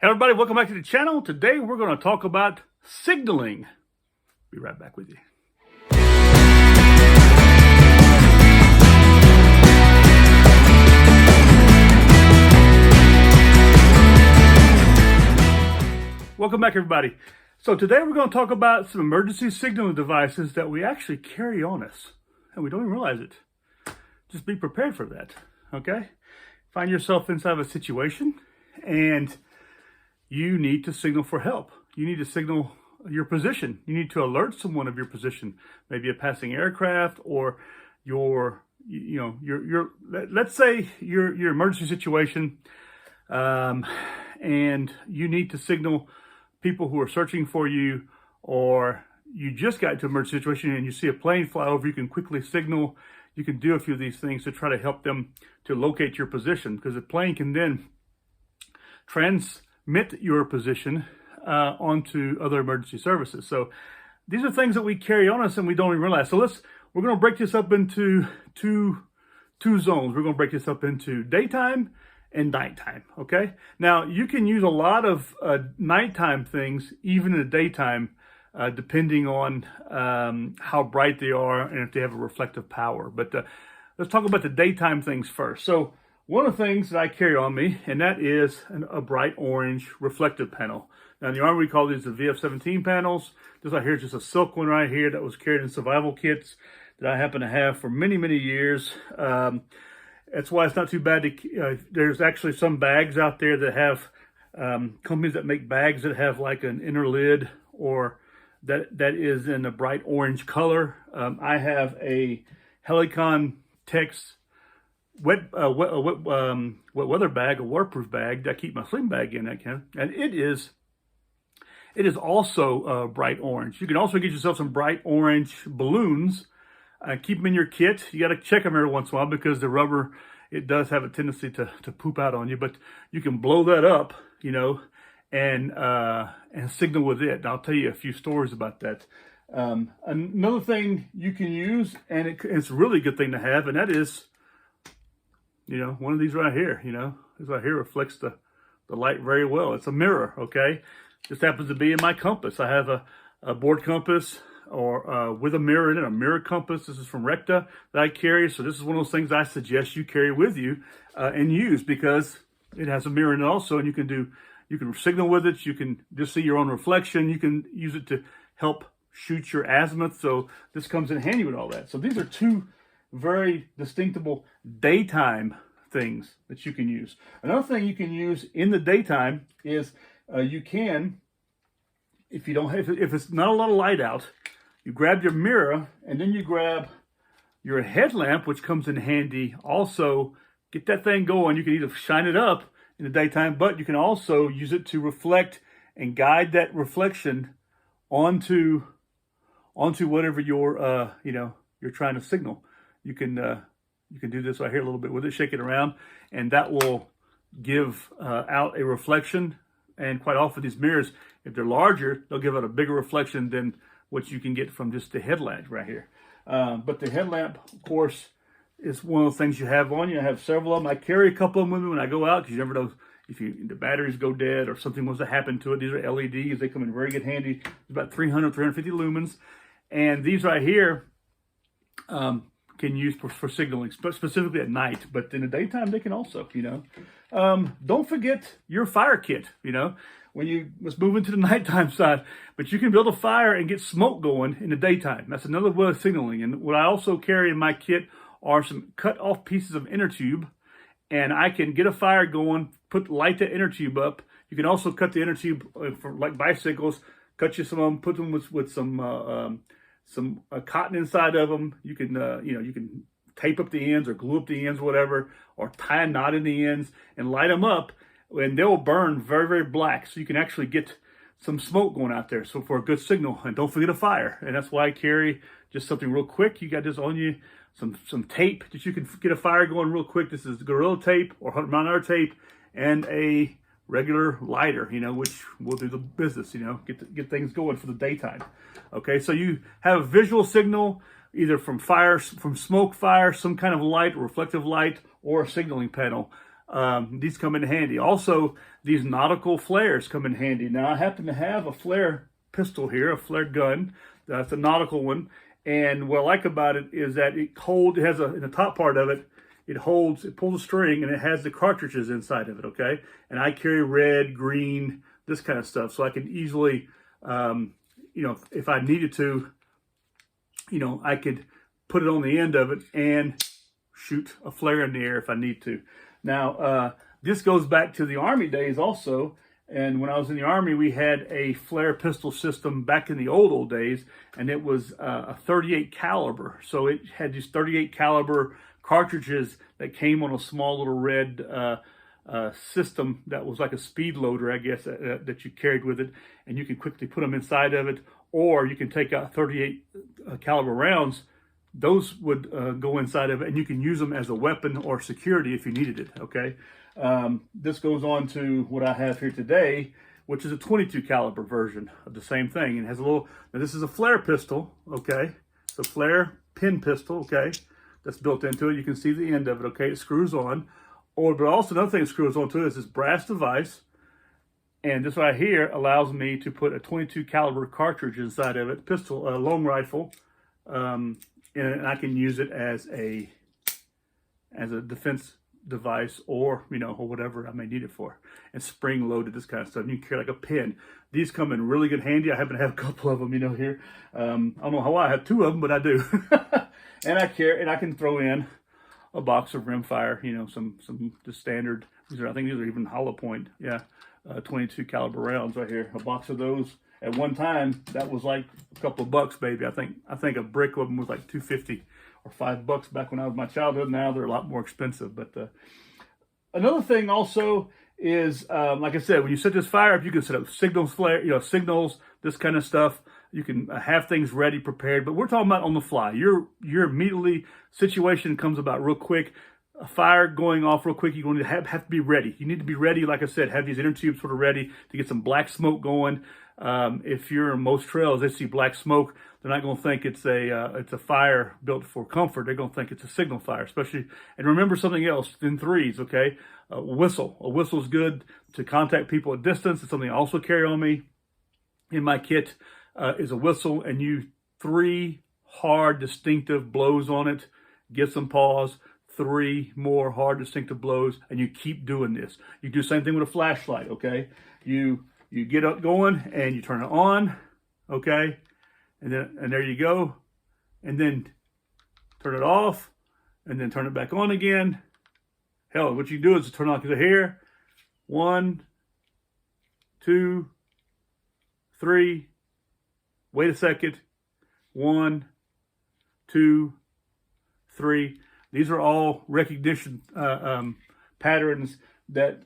Hey everybody, welcome back to the channel. Today we're going to talk about signaling. Be right back with you. Welcome back everybody. So today we're going to talk about some emergency signaling devices that we actually carry on us and we don't even realize it. Just be prepared for that, okay? Find yourself inside of a situation and you need to signal for help. You need to signal your position. You need to alert someone of your position, maybe a passing aircraft or let's say your emergency situation, and you need to signal people who are searching for you, or you just got into an emergency situation and you see a plane fly over. You can quickly signal. You can do a few of these things to try to help them to locate your position, because the plane can then transmit your position onto other emergency services. So these are things that we carry on us and we don't even realize. So we're going to break this up into two zones. We're going to break this up into daytime and nighttime. Okay. Now you can use a lot of nighttime things even in the daytime, depending on how bright they are and if they have a reflective power. But let's talk about the daytime things first. So one of the things that I carry on me, and that is a bright orange reflective panel. Now in the Army, we call these the VF-17 panels. This right here is just a silk one right here that was carried in survival kits that I happen to have for many, many years. That's why it's not too bad to, there's actually some bags out there that have, companies that make bags that have like an inner lid or that is in a bright orange color. I have a Helicon Tex wet weather bag, a waterproof bag that I keep my sling bag in, and it is also bright orange. You can also get yourself some bright orange balloons. Keep them in your kit. You got to check them every once in a while because the rubber, it does have a tendency to poop out on you, but you can blow that up, and signal with it. And I'll tell you a few stories about that. Another thing you can use, and it's a really good thing to have, and that is, one of these right here. This right here reflects the light very well. It's a mirror, okay? Just happens to be in my compass. I have a board compass or with a mirror in it, a mirror compass. This is from Recta that I carry. So this is one of those things I suggest you carry with you and use, because it has a mirror in it also, and you can signal with it. You can just see your own reflection. You can use it to help shoot your azimuth. So this comes in handy with all that. So these are two very distinctable daytime things that you can use. Another thing you can use in the daytime is you can, if it's not a lot of light out, you grab your mirror and then you grab your headlamp, which comes in handy. Also, get that thing going. You can either shine it up in the daytime, but you can also use it to reflect and guide that reflection onto whatever you're trying to signal. You can do this right here a little bit with it, shake it around, and that will give out a reflection. And quite often these mirrors, if they're larger, they'll give out a bigger reflection than what you can get from just the headlamp right here. But the headlamp, of course, is one of the things you have on you. I have several of them. I carry a couple of them with me when I go out, because you never know if the batteries go dead or something was to happen to it. These are LEDs. They come in very good handy. It's about 350 lumens. And these right here can use for signaling, specifically at night. But in the daytime, they can also, Don't forget your fire kit, when you must move into the nighttime side. But you can build a fire and get smoke going in the daytime. That's another way of signaling. And what I also carry in my kit are some cut off pieces of inner tube. And I can get a fire going, light the inner tube up. You can also cut the inner tube for like bicycles, cut you some of them, put them with some cotton inside of them. You can, you can tape up the ends or glue up the ends, whatever, or tie a knot in the ends and light them up, and they'll burn very, very black. So you can actually get some smoke going out there. So for a good signal, and don't forget a fire. And that's why I carry just something real quick. You got this on you, some tape that you can get a fire going real quick. This is Gorilla tape or 100-mile-an-hour tape, and a regular lighter, which will do the business, get things going for the daytime. Okay, so you have a visual signal either from fire, from smoke, fire, some kind of light, reflective light, or a signaling panel. These come in handy. Also, these nautical flares come in handy. Now, I happen to have a flare pistol here, a flare gun. That's a nautical one. And what I like about it is that it has in the top part of it, it pulls a string, and it has the cartridges inside of it, okay? And I carry red, green, this kind of stuff. So I can easily, if I needed to, I could put it on the end of it and shoot a flare in the air if I need to. Now, this goes back to the Army days also. And when I was in the Army, we had a flare pistol system back in the old days, and it was a 38 caliber. So it had these 38 caliber cartridges that came on a small little red system that was like a speed loader, I guess, that you carried with it, and you can quickly put them inside of it, or you can take out 38 caliber rounds. Those would go inside of it, and you can use them as a weapon or security if you needed it, okay? This goes on to what I have here today, which is a 22 caliber version of the same thing. And it has a little, now this is a flare pistol, okay? It's a flare pin pistol, okay? That's built into it. You can see the end of it, okay? It screws on. But also another thing that screws onto it is this brass device. And this right here allows me to put a 22 caliber cartridge inside of it, pistol, long rifle. And I can use it as a defense device, or or whatever I may need it for, and spring loaded, this kind of stuff. You can carry like a pin. These come in really good handy. I happen to have a couple of them, here. I don't know how I have two of them, but I do. And I can throw in a box of rimfire, some the standard. I think these are even hollow point. Yeah, 22 caliber rounds right here. A box of those. At one time, that was like a couple of bucks, baby. I think a brick of them was like $2.50 or $5 back when I was my childhood. Now they're a lot more expensive. But another thing also is, like I said, when you set this fire up, you can set up signals, signals, this kind of stuff. You can have things ready, prepared. But we're talking about on the fly. Your immediately situation comes about real quick. A fire going off real quick, you're going to have to be ready. You need to be ready, like I said, have these inner tubes sort of ready to get some black smoke going. If you're in most trails, they see black smoke, they're not going to think it's a fire built for comfort. They're going to think it's a signal fire, especially. And remember something else in threes, okay? A whistle. A whistle is good to contact people at distance. It's something I also carry on me in my kit, is a whistle, and you 3 hard, distinctive blows on it. Get some pause. 3 more hard, distinctive blows, and you keep doing this. You do the same thing with a flashlight, okay? You get up going and you turn it on, okay? And there you go. And then turn it off, and then turn it back on again. Hell, what you do is turn on here. 1, 2, 3. Wait a second. 1, 2, 3. These are all recognition patterns that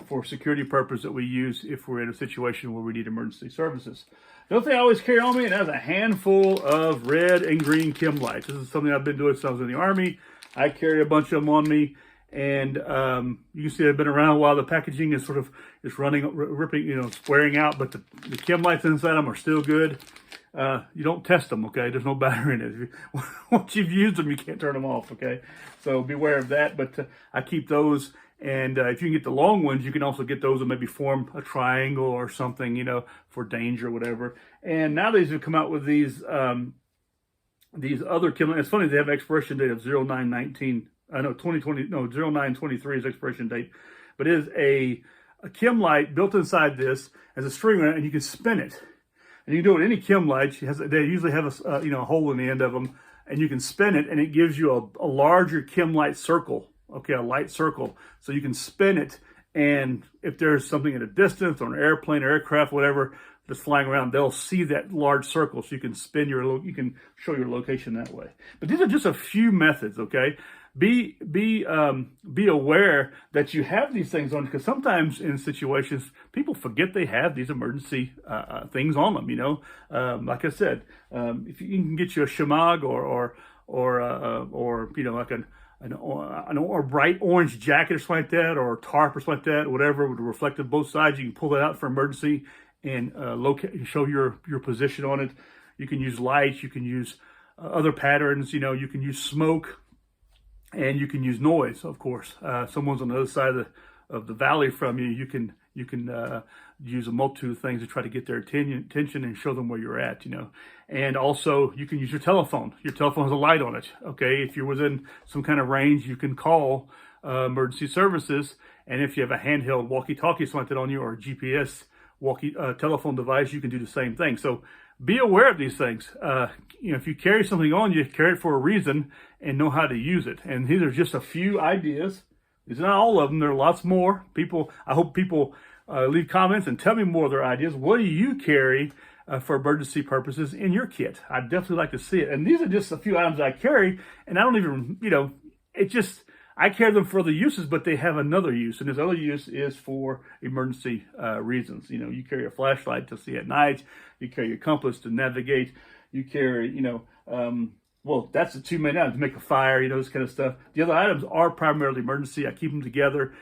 for security purpose that we use if we're in a situation where we need emergency services. The other thing I always carry on me, and that's a handful of red and green chem lights. This is something I've been doing since I was in the Army. I carry a bunch of them on me, and you can see they've been around a while. The packaging is sort of ripping, squaring out, but the chem lights inside them are still good. You don't test them, okay? There's no battery in it. Once you've used them, you can't turn them off, okay? So beware of that, but I keep those. And if you can get the long ones, you can also get those and maybe form a triangle or something, for danger or whatever. And now these have come out with these other chem lights. It's funny, they have an expiration date of 0919. I know 2020, no, 0923 is expiration date. But it is a chem light built inside this as a string, and you can spin it. And you can do it with any chem light. They usually have a hole in the end of them, and you can spin it, and it gives you a larger chem light circle. Okay, a light circle. So you can spin it, and if there's something at a distance, or an airplane, or aircraft, whatever, that's flying around, they'll see that large circle, so you can you can show your location that way. But these are just a few methods. Okay, be aware that you have these things on, because sometimes in situations people forget they have these emergency things on them. Like I said, if you can get you a shemagh or like a bright orange jacket or something like that, or a tarp or something like that, whatever, with reflective both sides, you can pull that out for emergency and show your position on it. You can use lights, you can use other patterns, you can use smoke. And you can use noise, of course. Someone's on the other side of the valley from you. You can use a multitude of things to try to get their attention and show them where you're at, And also, you can use your telephone. Your telephone has a light on it, okay? If you're within some kind of range, you can call emergency services. And if you have a handheld walkie-talkie something on you, or a GPS telephone device, you can do the same thing. So be aware of these things. If you carry something on you, carry it for a reason and know how to use it. And these are just a few ideas. These are not all of them. There are lots more. I hope people leave comments and tell me more of their ideas. What do you carry for emergency purposes in your kit? I'd definitely like to see it. And these are just a few items I carry, and I don't even, I carry them for other uses, but they have another use. And this other use is for emergency reasons. You carry a flashlight to see at night. You carry your compass to navigate. You carry, that's the two main items, to make a fire, this kind of stuff. The other items are primarily emergency. I keep them together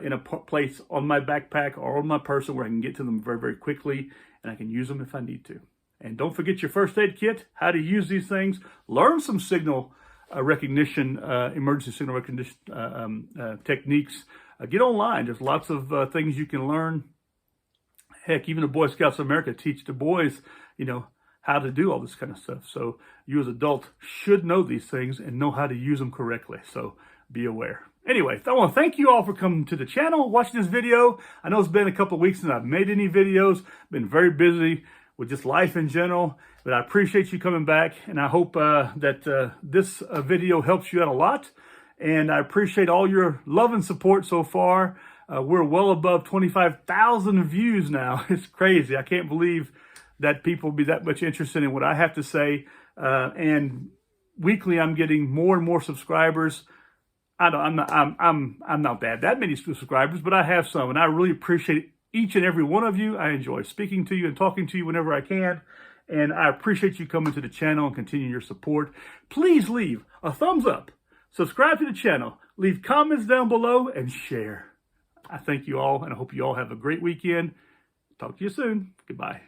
in a place on my backpack or on my person where I can get to them very, very quickly, and I can use them if I need to. And don't forget your first aid kit, how to use these things. Learn some signal recognition, emergency signal recognition techniques. Get online. There's lots of things you can learn. Heck, even the Boy Scouts of America teach the boys, how to do all this kind of stuff. So you as adults should know these things and know how to use them correctly. So be aware. Anyway, I want to thank you all for coming to the channel, watching this video. I know it's been a couple of weeks since I've made any videos. Been very busy with just life in general, but I appreciate you coming back, and I hope that this video helps you out a lot. And I appreciate all your love and support so far. We're well above 25,000 views now. It's crazy. I can't believe that people be that much interested in what I have to say. And weekly, I'm getting more and more subscribers. I'm not that many subscribers, but I have some, and I really appreciate each and every one of you. I enjoy speaking to you and talking to you whenever I can, and I appreciate you coming to the channel and continuing your support. Please leave a thumbs up, subscribe to the channel, leave comments down below, and share. I thank you all, and I hope you all have a great weekend. Talk to you soon. Goodbye.